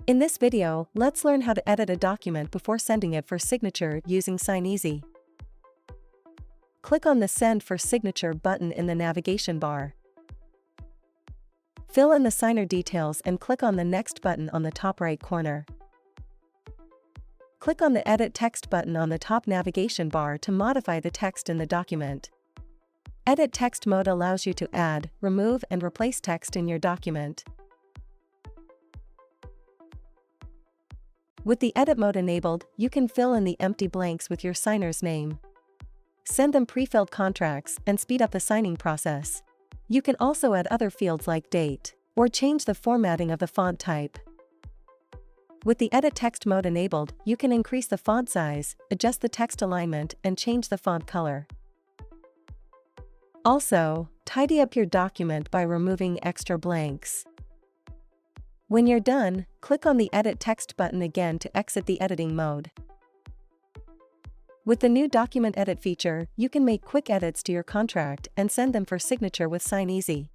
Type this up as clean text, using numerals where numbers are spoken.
In this video, let's learn how to edit a document before sending it for signature using Signeasy. Click on the Send for Signature button in the navigation bar. Fill in the signer details and click on the Next button on the top right corner. Click on the Edit Text button on the top navigation bar to modify the text in the document. Edit Text mode allows you to add, remove, and replace text in your document. With the edit mode enabled, you can fill in the empty blanks with your signer's name. Send them pre-filled contracts and speed up the signing process. You can also add other fields like date, or change the formatting of the font type. With the edit text mode enabled, you can increase the font size, adjust the text alignment, and change the font color. Also, tidy up your document by removing extra blanks. When you're done, click on the Edit Text button again to exit the editing mode. With the new Document Edit feature, you can make quick edits to your contract and send them for signature with Signeasy.